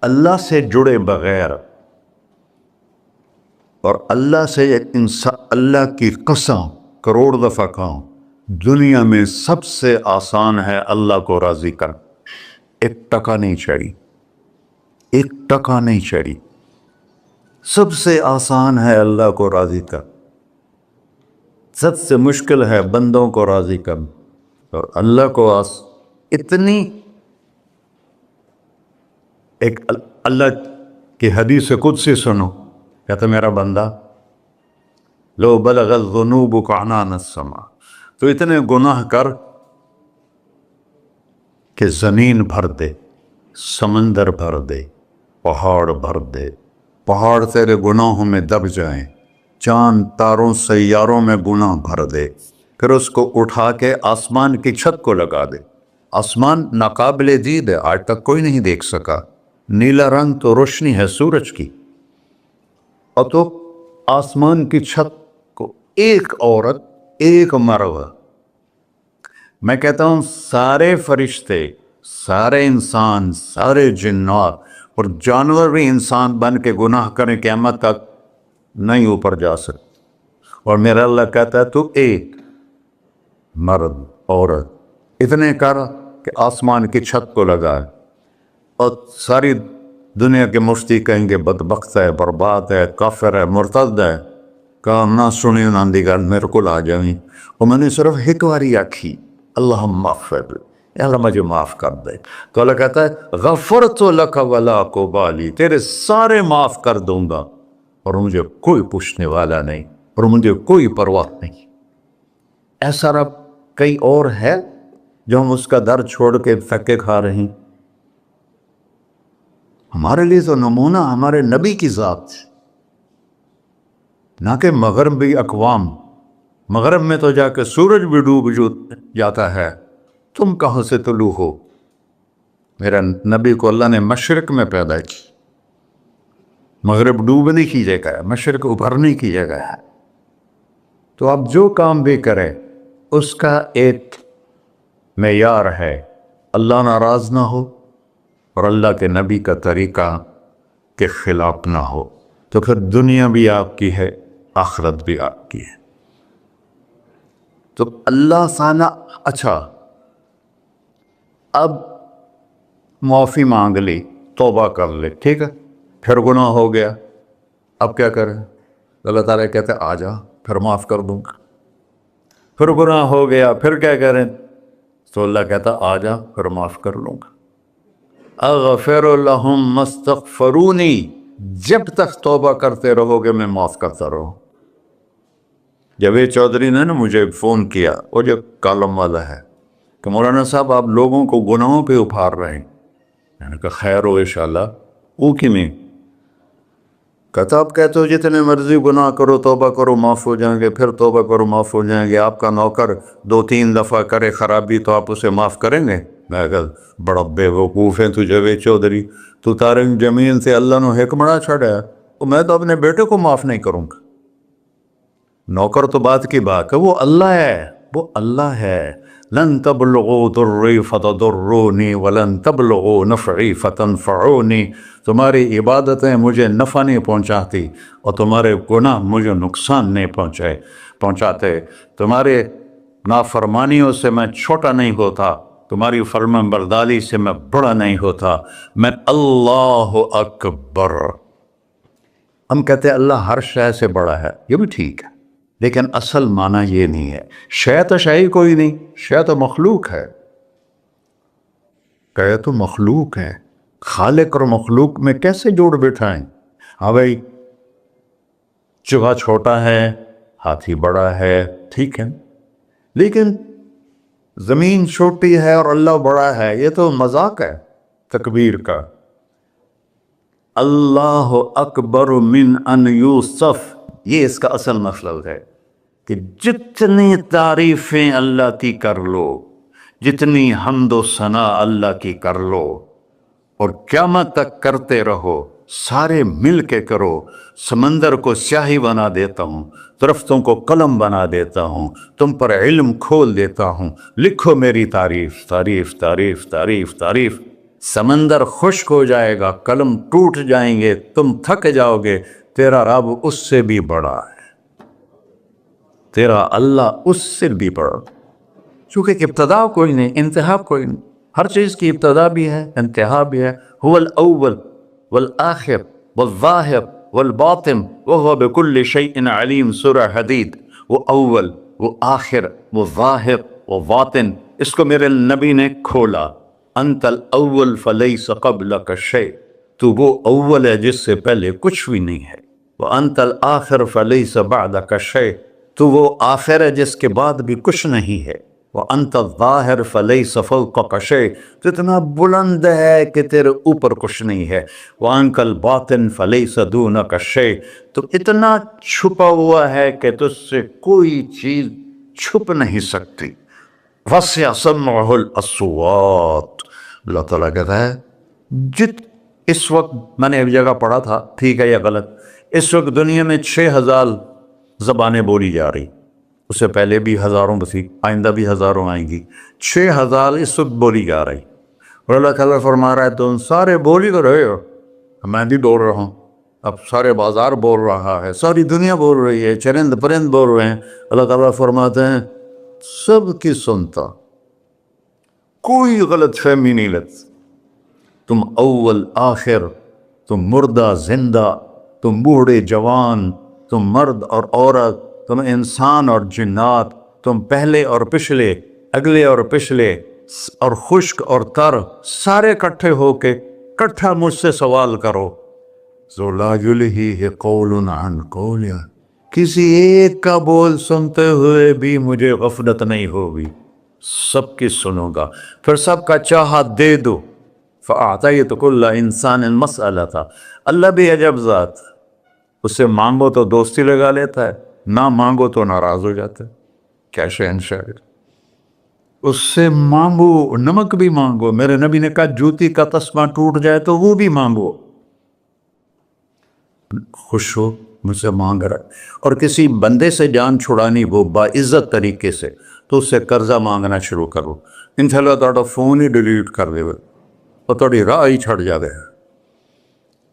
اللہ سے جڑے بغیر اور اللہ سے انسان اللہ کی قسم کروڑ دفعہ کہوں، دنیا میں سب سے آسان ہے اللہ کو راضی کر. ایک ٹکا نہیں چڑھی، ایک ٹکا نہیں چڑھی. سب سے آسان ہے اللہ کو راضی کر، سب سے مشکل ہے بندوں کو راضی کر. اور اللہ کو اتنی ایک اللہ کی حدیث قدسی سنو، کہتا میرا بندہ لو بلغ الذنوب عنان السماء، تو اتنے گناہ کر کہ زمین بھر دے، سمندر بھر دے، پہاڑ بھر دے، پہاڑ تیرے گناہوں میں دب جائیں، چاند تاروں سیاروں میں گناہ بھر دے، پھر اس کو اٹھا کے آسمان کی چھت کو لگا دے. آسمان ناقابل دید ہے، آج تک کوئی نہیں دیکھ سکا. نیلا رنگ تو روشنی ہے سورج کی، اور تو آسمان کی چھت کو ایک عورت، ایک مرد، میں کہتا ہوں سارے فرشتے، سارے انسان، سارے جنات اور جانور بھی انسان بن کے گناہ کریں قیامت تک نہیں اوپر جا سکتے. اور میرا اللہ کہتا ہے تو ایک مرد عورت اتنے کر کہ آسمان کی چھت کو لگائے. اور ساری دنیا کے مفتی کہیں گے بدبخت ہے، برباد ہے، کافر ہے، مرتد ہے. کہا نہ سنی نہ دی گل میرے کو آ جائیں. اور میں نے صرف ایک باری آکھی اللہم اغفر، اے اللہ مجھے معاف کر دے. تو اللہ کہتا ہے غفرت لک ولا ابالی، تیرے سارے معاف کر دوں گا اور مجھے کوئی پوچھنے والا نہیں اور مجھے کوئی پرواہ نہیں. ایسا رب کئی اور ہے جو ہم اس کا در چھوڑ کے دھکے کھا رہے ہیں. ہمارے لیے تو نمونہ ہمارے نبی کی ذات، نہ کہ مغربی اقوام. مغرب میں تو جا کے سورج بھی ڈوب جاتا ہے، تم کہاں سے طلوع ہو؟ میرا نبی کو اللہ نے مشرق میں پیدا کی. مغرب ڈوبنے کی جگہ ہے، مشرق ابھرنے کی جگہ ہے. تو آپ جو کام بھی کریں اس کا ایک معیار ہے، اللہ ناراض نہ ہو اور اللہ کے نبی کا طریقہ کے خلاف نہ ہو، تو پھر دنیا بھی آپ کی ہے، آخرت بھی آپ کی ہے. تو اللہ سانا اچھا اب معافی مانگ لی، توبہ کر لے، ٹھیک ہے، پھر گناہ ہو گیا، اب کیا کریں؟ اللہ تعالیٰ کہتے آ جا پھر معاف کر دوں گا. پھر گناہ ہو گیا، پھر کیا کریں؟ تو اللہ کہتا آ جا پھر معاف کر لوں گا. اغفر لہم مستغفرونی، جب تک توبہ کرتے رہو گے میں معاف کرتا رہوں. جاوید چودھری نے نا مجھے فون کیا، وہ جو کالم والا ہے، کہ مولانا صاحب آپ لوگوں کو گناہوں پہ اپھار رہے ہیں. میں نے کہا خیر ہو انشاءاللہ. وہ کی میں کہتا آپ کہتے ہو جتنے مرضی گناہ کرو توبہ کرو معاف ہو جائیں گے، پھر توبہ کرو معاف ہو جائیں گے. آپ کا نوکر 2-3 دفعہ کرے خرابی تو آپ اسے معاف کریں گے؟ میں کہا بڑا بے وقوف ہے تو جاوید چودھری، تو تارنگ زمین سے اللہ نے حکمراں چھڑا ہے، تو میں تو اپنے بیٹے کو معاف نہیں کروں گا. نوکر تو بات کی بات ہے، وہ اللہ ہے، وہ اللہ ہے. لن تبلغوا ضری فتضرونی ولن تبلغوا نفعی فتنفعونی. تمہاری عبادتیں مجھے نفع نہیں پہنچاتی اور تمہارے گناہ مجھے نقصان نہیں پہنچاتے. تمہارے نافرمانیوں سے میں چھوٹا نہیں ہوتا، تمہاری فرمان برداری سے میں بڑا نہیں ہوتا. میں اللہ اکبر. ہم کہتے ہیں اللہ ہر شے سے بڑا ہے، یہ بھی ٹھیک ہے، لیکن اصل معنی یہ نہیں ہے. شے تو شے کوئی نہیں، شے تو مخلوق ہے. کہ تو مخلوق ہے، خالق اور مخلوق میں کیسے جوڑ بٹھائیں؟ ہاں بھائی چوہا چھوٹا ہے، ہاتھی بڑا ہے، ٹھیک ہے، لیکن زمین چھوٹی ہے اور اللہ بڑا ہے، یہ تو مذاق ہے تکبیر کا. اللہ اکبر من ان یوصف، یہ اس کا اصل مطلب ہے کہ جتنی تعریفیں اللہ کی کر لو، جتنی حمد و ثنا اللہ کی کر لو اور قیامت تک کرتے رہو، سارے مل کے کرو. سمندر کو سیاہی بنا دیتا ہوں، درختوں کو قلم بنا دیتا ہوں، تم پر علم کھول دیتا ہوں، لکھو میری تعریف تعریف تعریف تعریف تعریف. سمندر خشک ہو جائے گا، قلم ٹوٹ جائیں گے، تم تھک جاؤ گے، تیرا رب اس سے بھی بڑا ہے، تیرا اللہ اس سے بھی بڑا، چونکہ ابتدا کوئی نہیں، انتہا کوئی نہیں، ہر چیز کی ابتدا بھی ہے، انتہا بھی ہے۔ هو الاول والآخر والظاہر والباطن وهو بكل شيء علیم، سورہ حدید۔ وہ اول، وہ آخر، وہ ظاہر، وہ باطن، اس کو میرے نبی نے کھولا۔ انت الاول فلیس قبلک شیء، تو وہ اول ہے جس سے پہلے کچھ بھی نہیں ہے۔ وانت الآخر فلیس بعدک شیء، تو وہ آخر ہے جس کے بعد بھی کچھ نہیں ہے۔ وانت الظاہر فلیس فوقک شیء، تو اتنا بلند ہے کہ تیرے اوپر کچھ نہیں ہے۔ وانت الباطن فلیس دونک شیء، تو اتنا چھپا ہوا ہے کہ تجھ سے کوئی چیز چھپ نہیں سکتی۔ وسع سمعہ الاصوات، اللہ تعالیٰ کہتا ہے اس وقت میں نے ایک جگہ پڑھا تھا، ٹھیک ہے یا غلط، اس وقت دنیا میں 6000 زبانیں بولی جا رہی، اس سے پہلے بھی ہزاروں بسی، آئندہ بھی ہزاروں آئیں گی، 6000 اس وقت بولی جا رہی، اور اللہ تعالیٰ فرما رہا ہے تم سارے بولی کر رہے ہو، میں بھی بول رہا ہوں، اب سارے بازار بول رہا ہے، ساری دنیا بول رہی ہے، چرند پرند بول رہے ہیں، اللہ تعالیٰ فرماتے ہیں سب کی سنتا، کوئی غلط فہمی نہیں لگتی، تم اول آخر، تم مردہ زندہ، تم بوڑھے جوان، تم مرد اور عورت، تم انسان اور جنات، تم پہلے اور پچھلے، اگلے اور پچھلے، اور خشک اور تر، سارے اکٹھے ہو کے کٹھا مجھ سے سوال کرو۔ ذو لا یلہیہ قول عن قول، کسی ایک کا بول سنتے ہوئے بھی مجھے غفلت نہیں ہوگی، سب کی سنوں گا، پھر سب کا چاہا دے دو۔ فَأَعْطَيْتُ كُلَّ إِنسَانٍ مَسْأَلَةً، اللہ بھی عجب ذات، اس سے مانگو تو دوستی لگا لیتا ہے، نہ مانگو تو ناراض ہو جاتا ہے، کیا شہنشاہ ہے۔ اس سے مانگو، نمک بھی مانگو، میرے نبی نے کہا جوتی کا تسمہ ٹوٹ جائے تو وہ بھی مانگو، خوش ہو مجھ سے مانگ رہا ہے۔ اور کسی بندے سے جان چھڑانی ہو باعزت طریقے سے تو اس سے قرضہ مانگنا شروع کرو، انشاءاللہ تھوڑا فون ہی ڈیلیٹ کر دے اور تھوڑی راہ ہی چھڑ جا دے۔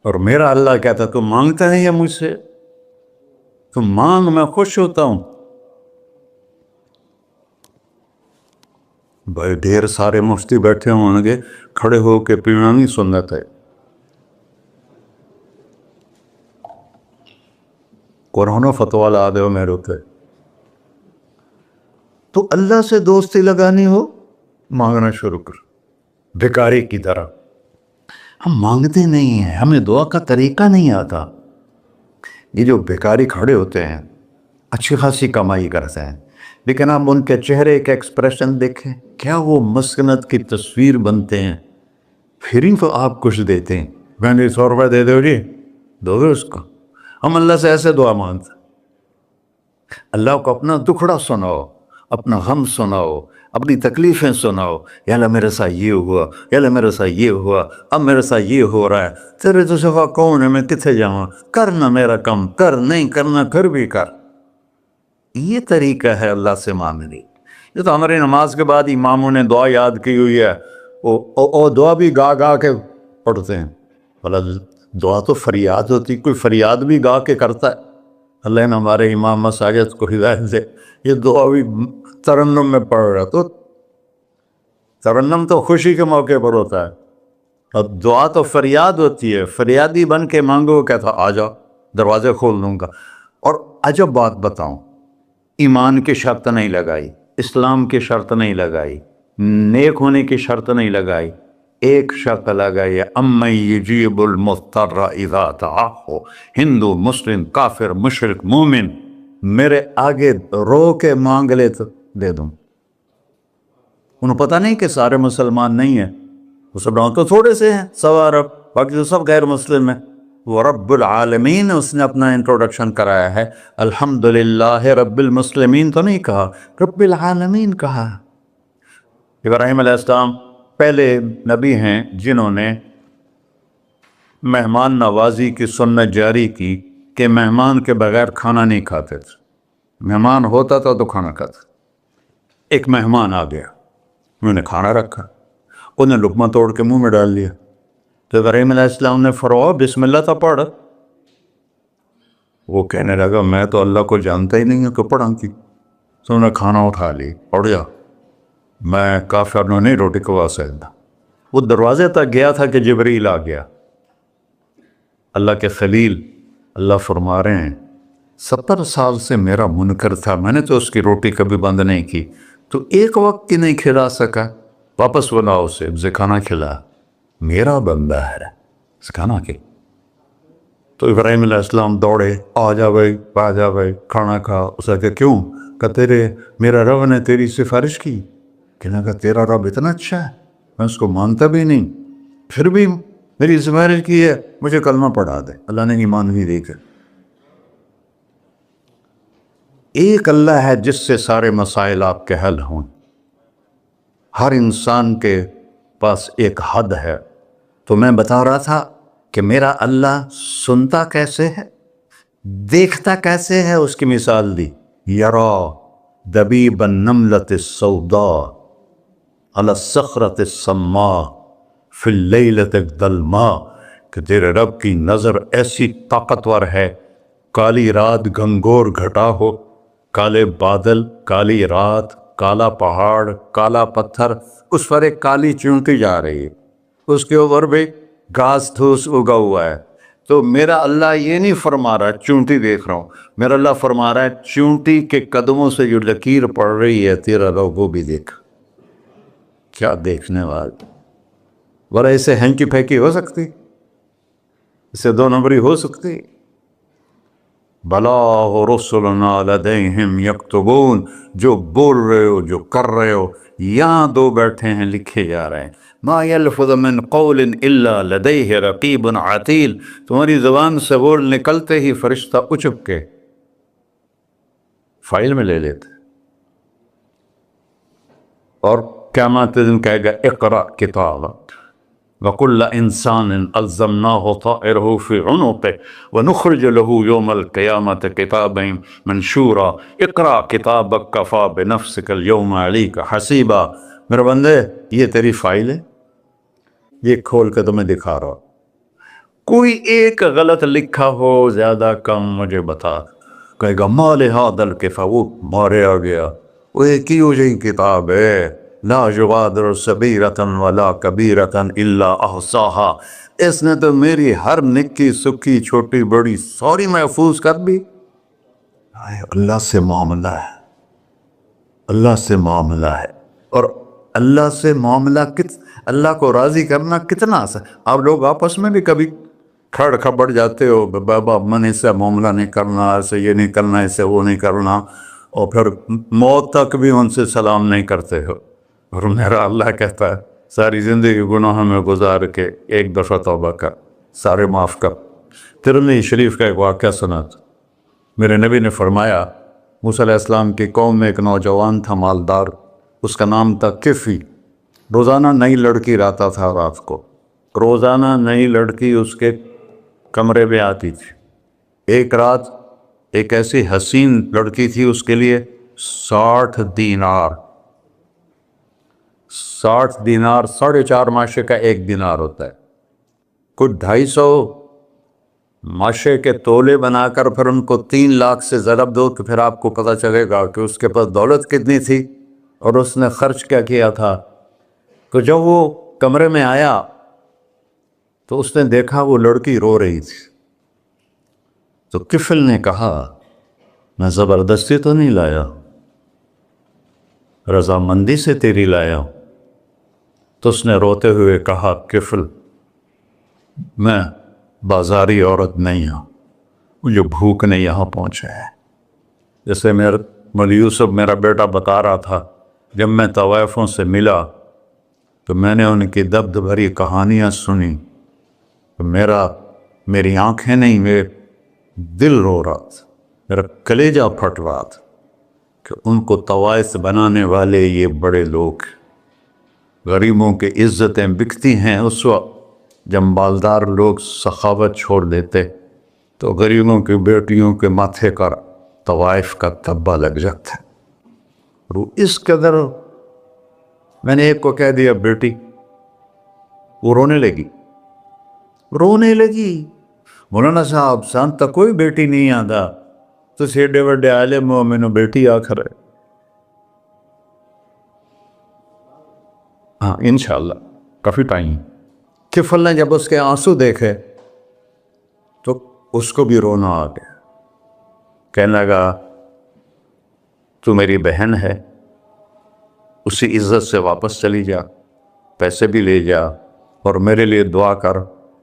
اور میرا اللہ کہتا ہے تم مانگتا ہے یا مجھ سے، تم مانگ، میں خوش ہوتا ہوں۔ بھائی ڈھیر سارے مفتی بیٹھے ہوں گے، کھڑے ہو کے پینا نہیں سنت ہے، قرآن فتویٰ لا دے میرے ہوتے۔ تو اللہ سے دوستی لگانی ہو مانگنا شروع کر، بھکاری کی طرح۔ ہم مانگتے نہیں ہیں، ہمیں دعا کا طریقہ نہیں آتا۔ یہ جو بھکاری کھڑے ہوتے ہیں اچھی خاصی کمائی کرتے ہیں، لیکن آپ ان کے چہرے کے ایکسپریشن دیکھیں، کیا وہ مسکنت کی تصویر بنتے ہیں، پھر ہی تو آپ کچھ دیتے ہیں، میں نے 100 روپے دے دو جی، دو گے اس کو؟ ہم اللہ سے ایسے دعا مانگتے ہیں، اللہ کو اپنا دکھڑا سناؤ، اپنا غم سناؤ، اپنی تکلیفیں سناؤ، یا اللہ میرے ساتھ یہ ہوا، یا اللہ میرے ساتھ یہ ہوا، اب میرے ساتھ یہ ہو رہا ہے، تیرے تو سوا کون ہے، میں کتنے جاؤں، کرنا میرا کم کر، نہیں کرنا پھر بھی کر۔ یہ طریقہ ہے اللہ سے مانگنے۔ یہ تو ہماری نماز کے بعد اماموں نے دعا یاد کی ہوئی ہے، وہ دعا بھی گا گا کے پڑھتے ہیں، دعا تو فریاد ہوتی، کوئی فریاد بھی گا کے کرتا ہے۔ اللہ نے ہمارے امام مساجد کو ہدایت دے، یہ دعا بھی ترنم میں پڑھ رہا، تو ترنم تو خوشی کے موقع پر ہوتا ہے، اب دعا تو فریاد ہوتی ہے، فریادی بن کے مانگو، کہتا آ جاؤ دروازے کھول دوں گا۔ اور عجب بات بتاؤں، ایمان کی شرط نہیں لگائی، اسلام کی شرط نہیں لگائی، نیک ہونے کی شرط نہیں لگائی، ایک شرط لگائی ہے، امن یجیب المضطر اذا دعاہ، ہندو، مسلم، کافر، مشرک، مومن میرے آگے رو کے مانگ لے تو دے دوں۔ انہوں پتہ نہیں کہ سارے مسلمان نہیں ہیں، وہ سب تو تھوڑے سے ہیں، 100 ارب، باقی تو سب غیر مسلم ہیں۔ وہ رب العالمین اس نے اپنا انٹروڈکشن کرایا ہے، الحمدللہ رب المسلمین تو نہیں کہا، رب العالمین کہا۔ ابراہیم علیہ السلام پہلے نبی ہیں جنہوں نے مہمان نوازی کی سنت جاری کی کہ مہمان کے بغیر کھانا نہیں کھاتے تھے، مہمان ہوتا تھا تو کھانا کھاتے۔ ایک مہمان آ گیا، انہوں نے کھانا رکھا، انہیں لقمہ توڑ کے منہ میں ڈال لیا. تو ابراہیم علیہ السلام نے فرمایا بسم اللہ تھا پڑھ. وہ کہنے لگا میں تو اللہ کو جانتا ہی نہیں ہوں کہ پڑھا کی. تو انہوں نے کھانا اٹھا لی, پڑھ جا, میں کافر نہیں روٹی کو واسطہ. وہ دروازے تک گیا تھا کہ جبریل آ گیا, اللہ کے خلیل. اللہ فرما رہے ہیں 70 سال سے میرا منکر تھا, میں نے تو اس کی روٹی کبھی بند نہیں کی, تو ایک وقت کی نہیں کھلا سکا, واپس بلاؤ اسے کھانا کھلا, میرا بندہ ہے کھانا کے. تو ابراہیم علیہ السلام دوڑے, آ جا بھائی کھانا کھا. اس نے کہا کیوں؟ کہ تیرے میرا رب نے تیری سفارش کی. کہنے لگا تیرا رب اتنا اچھا ہے, میں اس کو مانتا بھی نہیں, پھر بھی میری سفارش کی ہے, مجھے کلمہ پڑھا دے. اللہ نے ایمان بھی دے کر. ایک اللہ ہے جس سے سارے مسائل آپ کے حل ہوں. ہر انسان کے پاس ایک حد ہے. تو میں بتا رہا تھا کہ میرا اللہ سنتا کیسے ہے, دیکھتا کیسے ہے, اس کی مثال دی. یرا دبیب النملۃ السوداء علی الصخرۃ الصماء فی اللیلۃ الظلماء, کہ تیرے رب کی نظر ایسی طاقتور ہے, کالی رات گھنگور گھٹا ہو, کالے بادل, کالی رات, کالا پہاڑ, کالا پتھر, اس پر ایک کالی چونٹی جا رہی ہے, اس کے اوپر بھی گھاس دھوس اگا ہوا ہے. تو میرا اللہ یہ نہیں فرما رہا چونٹی دیکھ رہا ہوں, میرا اللہ فرما رہا ہے چونٹی کے قدموں سے جو لکیر پڑ رہی ہے تیرا رب وہ بھی دیکھ. کیا دیکھنے والا, ورنہ اسے ہینکی پھینکی ہو سکتی, اسے 2 نمبری ہو سکتی. بلاغ رسلنا لدیہم یکتبون, جو بول رہے ہو, جو کر رہے ہو, یہاں 2 بیٹھے ہیں لکھے جا رہے ہیں. ما یلفظ من قول الا لدیہ رقیب عتید, تمہاری زبان سے بول نکلتے ہی فرشتہ اچک کے فائل میں لے لیتے. اور قیامت دن کہے گا اقرأ کتابک وَكُلَّ إِنسَانٍ أَلْزَمْنَاهُ طَائِرَهُ فِي عُنُقِهِ وَنُخْرِجُ لَهُ يَوْمَ الْقِيَامَةِ كِتَابًا مَنْشُورًا اقرأ کتابک کفیٰ بنفسک اليوم علیک حسیبا. میرے بندے یہ تیری فائل ہے, یہ کھول کے تمہیں دکھا رہا. کوئی ایک غلط لکھا ہو زیادہ کم مجھے بتا. کہے گا ما لہذا الکتاب, وہ مارے آ گیا, وہ ایک ہی ہو جائیں کتاب ہے, لا یغادر صغیرۃ ولا کبیرۃ الا احصاها, اس نے تو میری ہر نکی سکی چھوٹی بڑی ساری محفوظ کر دی. اللہ سے معاملہ ہے, اللہ سے معاملہ ہے. اور اللہ سے معاملہ اللہ کو راضی کرنا کتنا آسان. آپ لوگ آپس میں بھی کبھی کھڑ کھبڑ جاتے ہو, بابا من اس سے معاملہ نہیں کرنا, ایسے یہ نہیں کرنا, ایسے وہ نہیں کرنا, اور پھر موت تک بھی ان سے سلام نہیں کرتے ہو. اور میرا اللہ کہتا ہے ساری زندگی گناہ میں گزار کے ایک دفعہ توبہ کر, سارے معاف کر. ترمذی شریف کا ایک واقعہ سنا تھا. میرے نبی نے فرمایا موسیٰ علیہ السلام کی قوم میں ایک نوجوان تھا مالدار, اس کا نام تھا کفی. روزانہ نئی لڑکی لاتا تھا رات کو, روزانہ نئی لڑکی اس کے کمرے میں آتی تھی. ایک رات ایک ایسی حسین لڑکی تھی, اس کے لیے 60 دینار 4.5 ماشے کا 1 دینار ہوتا ہے, کچھ 250 ماشے کے تولے بنا کر پھر ان کو 3 لاکھ سے ضرب دو تو پھر آپ کو پتہ چلے گا کہ اس کے پاس دولت کتنی تھی اور اس نے خرچ کیا کیا تھا. تو جب وہ کمرے میں آیا تو اس نے دیکھا وہ لڑکی رو رہی تھی. تو کفل نے کہا میں زبردستی تو نہیں لایا, رضامندی سے تیری لایا ہوں. تو اس نے روتے ہوئے کہا کفل میں بازاری عورت نہیں ہوں, مجھے بھوک نے یہاں پہنچا ہے. جیسے مولوی یوسف میرا بیٹا بتا رہا تھا, جب میں طوائفوں سے ملا تو میں نے ان کی دبد بھری کہانیاں سنی تو میری آنکھیں نہیں, میرے دل رو رہا تھا, میرا کلیجہ پھٹ رہا تھا کہ ان کو طوائف بنانے والے یہ بڑے لوگ. غریبوں کی عزتیں بکتی ہیں اس وقت جب مالدار لوگ سخاوت چھوڑ دیتے تو غریبوں کی بیٹیوں کے ماتھے کا طوائف کا تبا لگ جاتا ہے. اور اس قدر میں نے ایک کو کہہ دیا بیٹی وہ رونے لگی. مولانا صاحب سان تک کوئی بیٹی نہیں آتا تو ایڈے وڈے عالم ہو مینوں بیٹی آخر ہے. ہاں انشاءاللہ کافی ٹائم. کفل نے جب اس کے آنسو دیکھے تو اس کو بھی رونا آ گیا. کہنے لگا تو میری بہن ہے, اسی عزت سے واپس چلی جا, پیسے بھی لے جا اور میرے لیے دعا کر,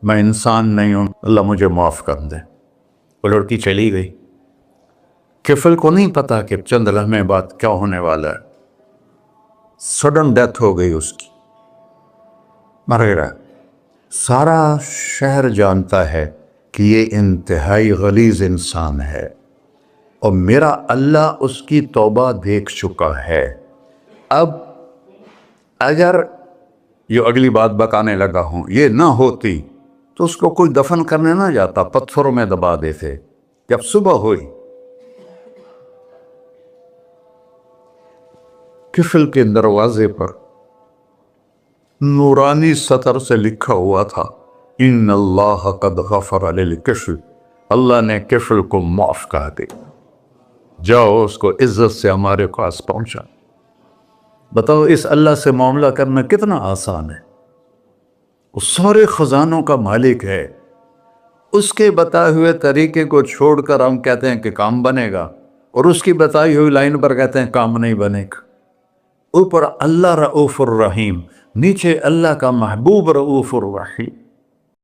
میں انسان نہیں ہوں, اللہ مجھے معاف کر دے. وہ لڑکی چلی گئی. کفل کو نہیں پتا کہ چند لمحے بعد کیا ہونے والا ہے. سڈن ڈیتھ ہو گئی اس کی, مر گیا. سارا شہر جانتا ہے کہ یہ انتہائی غلیظ انسان ہے اور میرا اللہ اس کی توبہ دیکھ چکا ہے. اب اگر یہ اگلی بات بتانے لگا ہوں یہ نہ ہوتی تو اس کو کوئی دفن کرنے نہ جاتا, پتھروں میں دبا دیتے. جب صبح ہوئی کفل کے دروازے پر نورانی سطر سے لکھا ہوا تھا ان اللہ قد غفر للکفل, اللہ نے کفل کو معاف کر دے, جاؤ اس کو عزت سے ہمارے پاس پہنچا. بتاؤ اس اللہ سے معاملہ کرنا کتنا آسان ہے. وہ سارے خزانوں کا مالک ہے. اس کے بتائے ہوئے طریقے کو چھوڑ کر ہم کہتے ہیں کہ کام بنے گا, اور اس کی بتائی ہوئی لائن پر کہتے ہیں کام نہیں بنے گا. اوپر اللہ رؤوف الرحیم, نیچے اللہ کا محبوب رؤوف الرحیم.